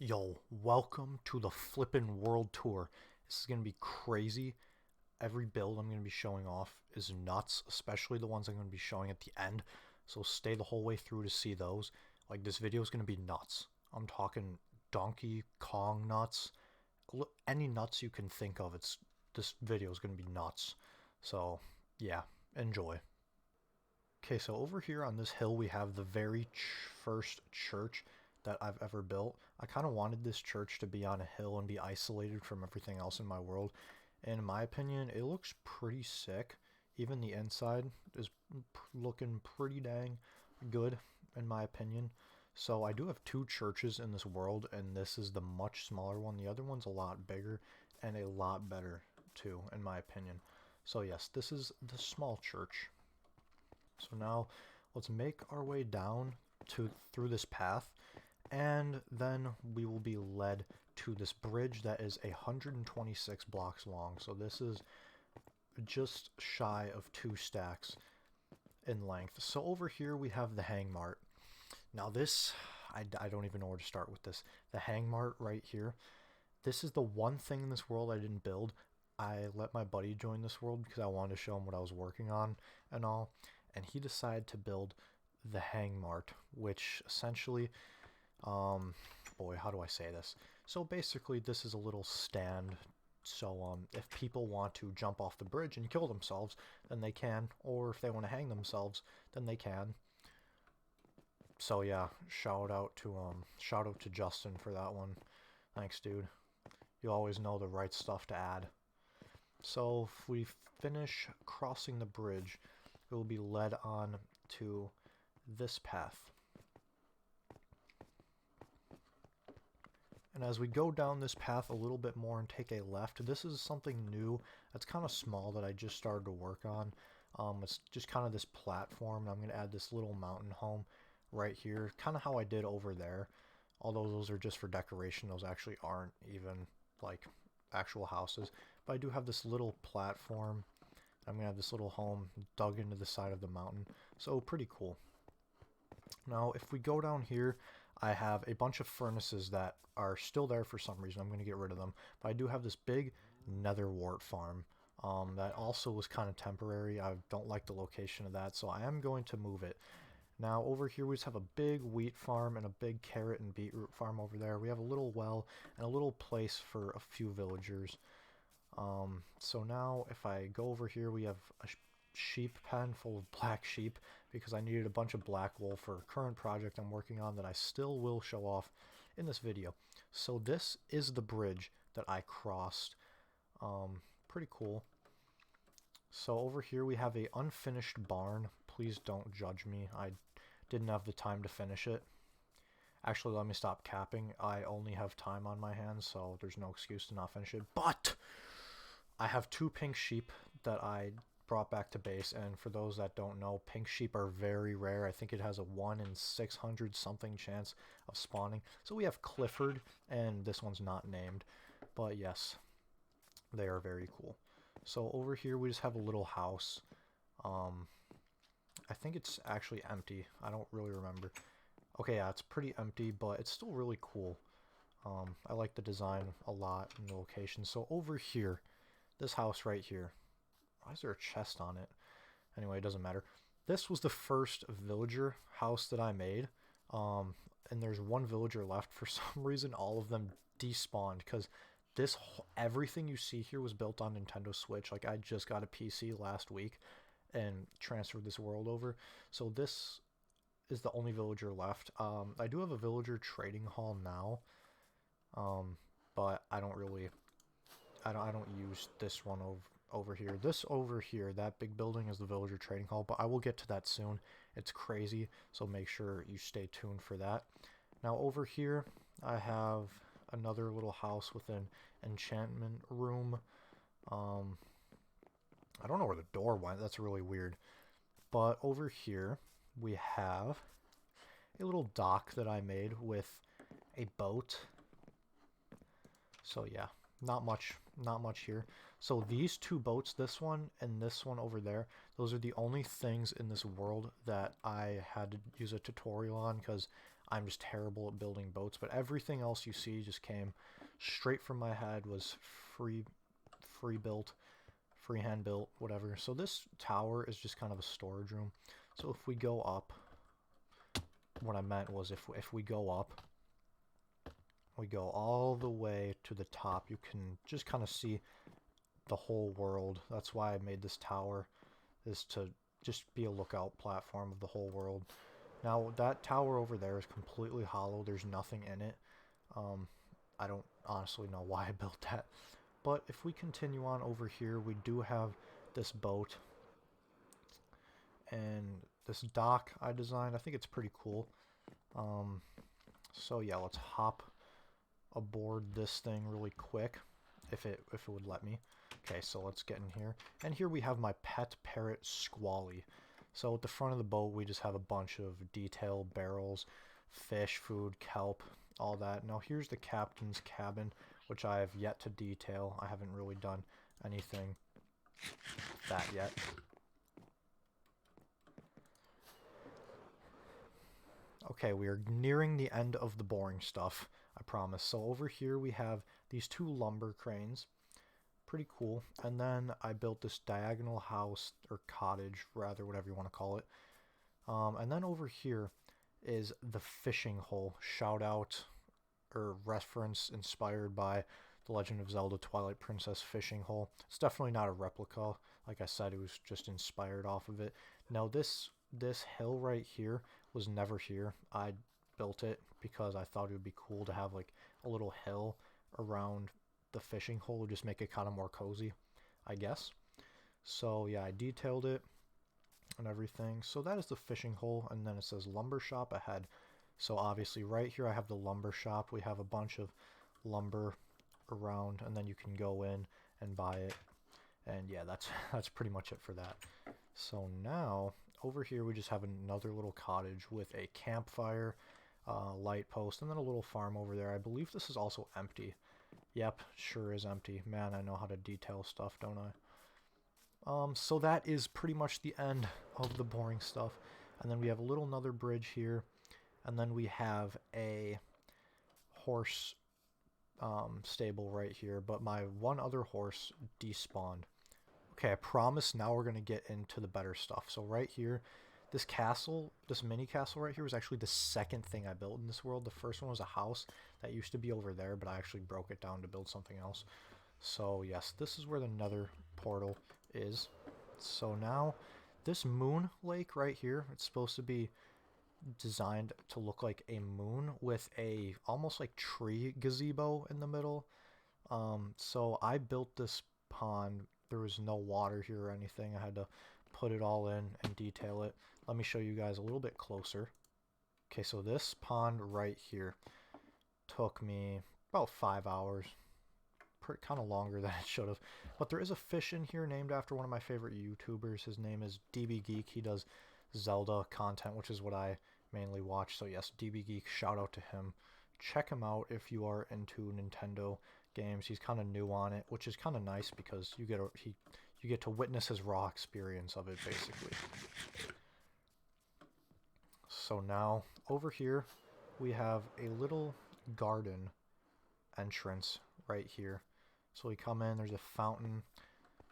Yo, welcome to the flippin' world tour. This is gonna be crazy. Every build I'm gonna be showing off is nuts, especially the ones I'm gonna be showing at the end. So stay the whole way through to see those. Like, this video is gonna be nuts. I'm talking Donkey Kong nuts. Any nuts you can think of. This video is gonna be nuts. So yeah, enjoy. Okay, so over here on this hill we have the very first church that I've ever built. I kind of wanted this church to be on a hill and be isolated from everything else in my world. And in my opinion, it looks pretty sick. Even the inside is looking pretty dang good, in my opinion. So I do have two churches in this world, and this is the much smaller one. The other one's a lot bigger and a lot better too, in my opinion. So yes, this is the small church. So now let's make our way down through this path, and then we will be led to this bridge that is 126 blocks long. So this is just shy of 2 stacks in length. So over here we have the Hang Mart. Now this, I don't even know where to start with this. The Hang Mart right here. This is the one thing in this world I didn't build. I let my buddy join this world because I wanted to show him what I was working on and all. And he decided to build the Hang Mart, which essentially, boy, how do I say this? So basically, this is a little stand. So if people want to jump off the bridge and kill themselves, then they can. Or if they want to hang themselves, then they can. So yeah, shout out to Justin for that one. Thanks, dude. You always know the right stuff to add. So if we finish crossing the bridge, it will be led on to this path. And as we go down this path a little bit more and take a left, this is something new that's kind of small that I just started to work on. It's just kind of this platform, and I'm going to add this little mountain home right here, kind of how I did over there. Although those are just for decoration, those actually aren't even like actual houses. But I do have this little platform. I'm going to have this little home dug into the side of the mountain. So pretty cool. Now, if we go down here, I have a bunch of furnaces that are still there for some reason. I'm going to get rid of them. But I do have this big nether wart farm that also was kind of temporary. I don't like the location of that, so I am going to move it. Now, over here, we just have a big wheat farm and a big carrot and beetroot farm over there. We have a little well and a little place for a few villagers. So now if I go over here, we have a sheep pen full of black sheep because I needed a bunch of black wool for a current project I'm working on that I still will show off in this video. So this is the bridge that I crossed. Pretty cool. So over here we have a unfinished barn. Please don't judge me. I didn't have the time to finish it. Actually, let me stop capping. I only have time on my hands, so there's no excuse to not finish it. But I have 2 pink sheep that I brought back to base, and for those that don't know, pink sheep are very rare. I think it has a 1 in 600 something chance of spawning. So we have Clifford, and this one's not named, but yes, they are very cool. So over here we just have a little house. I think it's actually empty. I don't really remember. Okay, yeah, it's pretty empty, but it's still really cool. I like the design a lot and the location. So over here, this house right here. Why is there a chest on it? Anyway, it doesn't matter. This was the first villager house that I made. And there's one villager left. For some reason, all of them despawned because everything you see here was built on Nintendo Switch. Like, I just got a PC last week and transferred this world over. So this is the only villager left. I do have a villager trading hall now. But I don't use this one over here. This over here, that big building is the villager trading hall, but I will get to that soon. It's crazy, so make sure you stay tuned for that. Now over here, I have another little house with an enchantment room. I don't know where the door went. That's really weird. But over here, we have a little dock that I made with a boat. So yeah, not much here. So these 2 boats, this one and this one over there, those are the only things in this world that I had to use a tutorial on because I'm just terrible at building boats, but everything else you see just came straight from my head, was free built, freehand built, whatever. So this tower is just kind of a storage room. So if we go up, what I meant was if we go up, we go all the way to the top, you can just kind of see the whole world. That's why I made this tower, is to just be a lookout platform of the whole world. Now that tower over there is completely hollow. There's nothing in it. I don't honestly know why I built that. But if we continue on over here, we do have this boat and this dock I designed. I think it's pretty cool. So yeah, let's hop aboard this thing really quick, if it would let me. Okay, so let's get in here. And here we have my pet parrot, Squally. So at the front of the boat, we just have a bunch of detail barrels, fish, food, kelp, all that. Now here's the captain's cabin, which I have yet to detail. I haven't really done anything with that yet. Okay, we are nearing the end of the boring stuff, I promise. So over here we have these two lumber cranes. Pretty cool. And then I built this diagonal house, or cottage, rather, whatever you want to call it. And then over here is the fishing hole. Shout out, or reference inspired by The Legend of Zelda Twilight Princess fishing hole. It's definitely not a replica. Like I said, it was just inspired off of it. Now this hill right here was never here. I built it because I thought it would be cool to have like a little hill around the fishing hole, just make it kind of more cozy, I guess. So yeah, I detailed it and everything. So that is the fishing hole, and then it says lumber shop ahead. So obviously right here I have the lumber shop. We have a bunch of lumber around, and then you can go in and buy it. And yeah, that's pretty much it for that. So now over here we just have another little cottage with a campfire, light post, and then a little farm over there. I believe this is also empty. Yep, sure is empty. Man, I know how to detail stuff, don't I? So that is pretty much the end of the boring stuff. And then we have a little another bridge here. And then we have a horse stable right here. But my one other horse despawned. Okay, I promise now we're going to get into the better stuff. So right here, this castle, this mini castle right here was actually the second thing I built in this world. The first one was a house that used to be over there, but I actually broke it down to build something else. So yes, this is where the nether portal is. So now, this moon lake right here, it's supposed to be designed to look like a moon with a almost like tree gazebo in the middle. So I built this pond. There was no water here or anything. I had to put it all in and detail it. Let me show you guys a little bit closer. Okay, so this pond right here took me about 5 hours. Kind of longer than it should have. But there is a fish in here named after one of my favorite YouTubers. His name is DB Geek. He does Zelda content, which is what I mainly watch. So yes, DB Geek, shout out to him. Check him out if you are into Nintendo games. He's kind of new on it, which is kind of nice because you get to witness his raw experience of it, basically. So now, over here, we have a little garden entrance right here. So we come in, there's a fountain,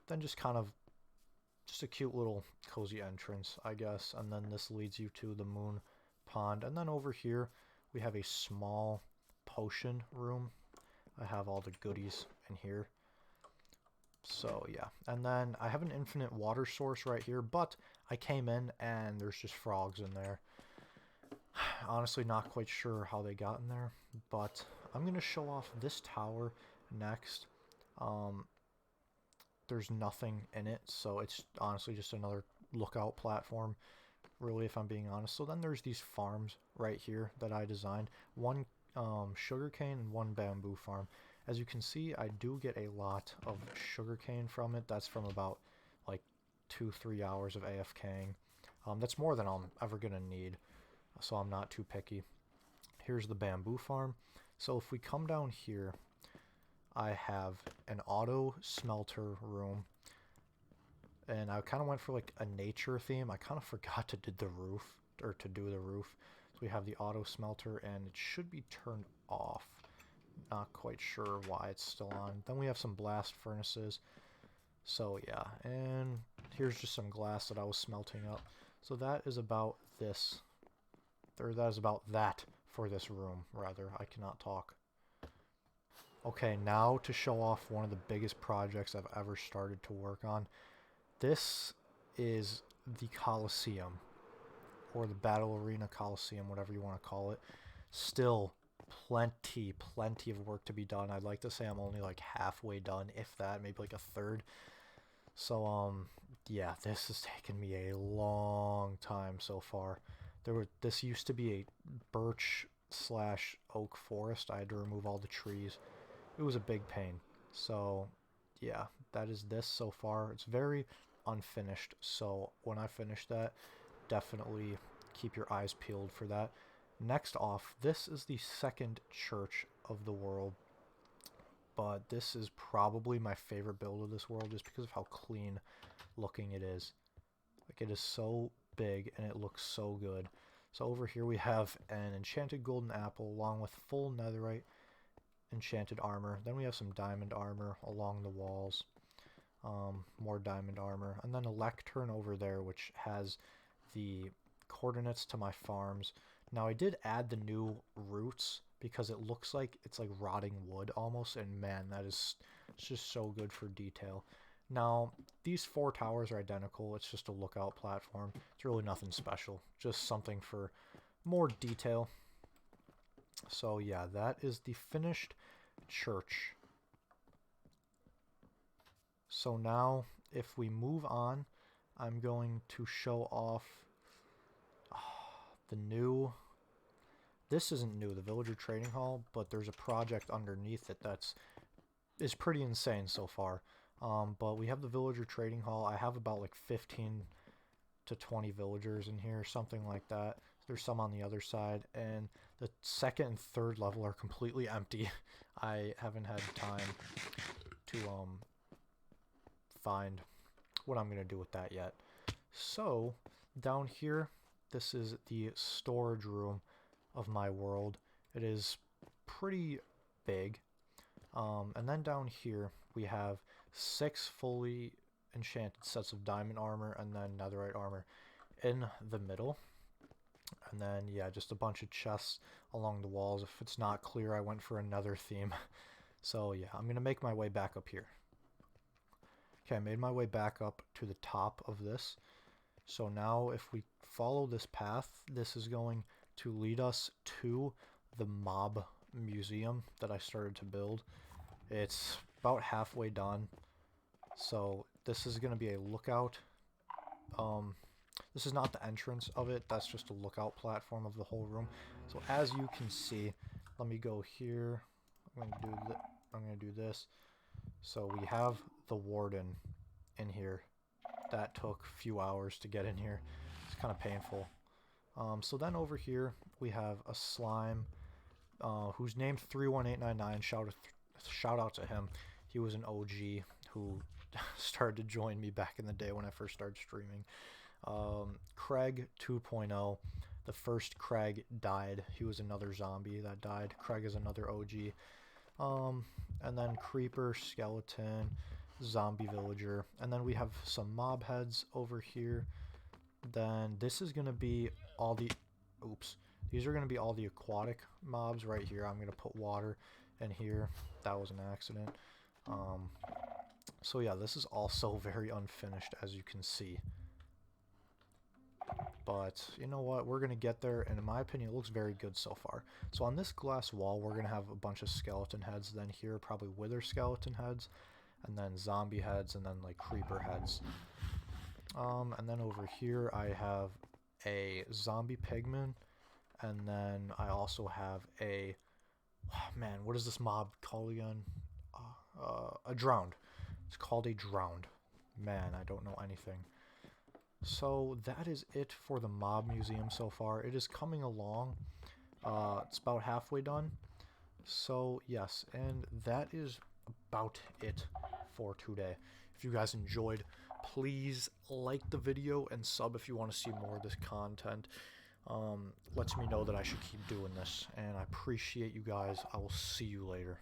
then just a cute little cozy entrance, I guess. And then this leads you to the moon pond. And then over here, we have a small potion room. I have all the goodies in here. So yeah, and then I have an infinite water source right here, but I came in and there's just frogs in there. Honestly, not quite sure how they got in there, but I'm going to show off this tower next. There's nothing in it, so it's honestly just another lookout platform, really, if I'm being honest. So then there's these farms right here that I designed. One sugarcane and one bamboo farm. As you can see, I do get a lot of sugarcane from it. That's from about like 2-3 hours of AFKing. That's more than I'm ever going to need, so I'm not too picky. Here's the bamboo farm. So if we come down here, I have an auto smelter room. And I kind of went for like a nature theme. I kind of forgot to do the roof, So we have the auto smelter, and it should be turned off. Not quite sure why it's still on. Then we have some blast furnaces. So yeah, and here's just some glass that I was smelting up. So that is about this. Or that is about that for this room, rather. I cannot talk. Okay, now to show off one of the biggest projects I've ever started to work on. This is the Coliseum, or the Battle Arena Coliseum, whatever you want to call it. Still plenty of work to be done. I'd like to say I'm only like halfway done, if that, maybe like a third. So yeah, this has taken me a long time so far. This used to be a birch slash oak forest. I had to remove all the trees. It was a big pain. So yeah, that is this so far. It's very unfinished, so when I finish that, definitely keep your eyes peeled for that. Next off, this is the second church of the world, but this is probably my favorite build of this world just because of how clean looking it is. Like, it is so big and it looks so good. So over here we have an enchanted golden apple along with full netherite enchanted armor. Then we have some diamond armor along the walls. More diamond armor. And then a lectern over there which has the coordinates to my farms. Now I did add the new roots because it looks like it's like rotting wood almost, and man, it's just so good for detail. Now these 4 towers are identical. It's just a lookout platform. It's really nothing special, just something for more detail. So yeah, that is the finished church. So now if we move on, I'm going to show off the new, this isn't new, the villager trading hall, but there's a project underneath it is pretty insane so far. But we have the villager trading hall. I have about like 15 to 20 villagers in here, something like that. There's some on the other side, and the second and third level are completely empty. I haven't had time to find what I'm gonna do with that yet. So down here, this is the storage room of my world. It is pretty big. And then down here we have 6 fully enchanted sets of diamond armor and then netherite armor in the middle. And then yeah, just a bunch of chests along the walls. If it's not clear, I went for another theme. So yeah, I'm gonna make my way back up here. Okay, I made my way back up to the top of this. So now if we follow this path, this is going to lead us to the mob museum that I started to build. It's about halfway done. So this is going to be a lookout. This is not the entrance of it. That's just a lookout platform of the whole room. So as you can see, let me go here. I'm going to do this. So we have the warden in here. That took a few hours to get in here. It's kind of painful. So then over here we have a slime who's named 31899. Shout out to him. He was an OG who started to join me back in the day when I first started streaming. Craig 2.0. The first Craig died. He was another zombie that died. Craig is another OG. And then Creeper, Skeleton, Zombie Villager. And then we have some mob heads over here. Then this is going to be all the... Oops. These are going to be all the aquatic mobs right here. I'm going to put water in here. That was an accident. So yeah, this is also very unfinished, as you can see. But you know what, we're going to get there, and in my opinion it looks very good so far. So on this glass wall we're going to have a bunch of skeleton heads, then here probably wither skeleton heads, and then zombie heads, and then like creeper heads. And then over here I have a zombie pigman, and then I also have a, man, what is this mob called again? A drowned. It's called a drowned. Man, I don't know anything. So that is it for the mob museum so far. It is coming along. It's about halfway done. So yes, and that is about it for today. If you guys enjoyed, please like the video and sub if you want to see more of this content. lets me know that I should keep doing this. And I appreciate you guys. I will see you later.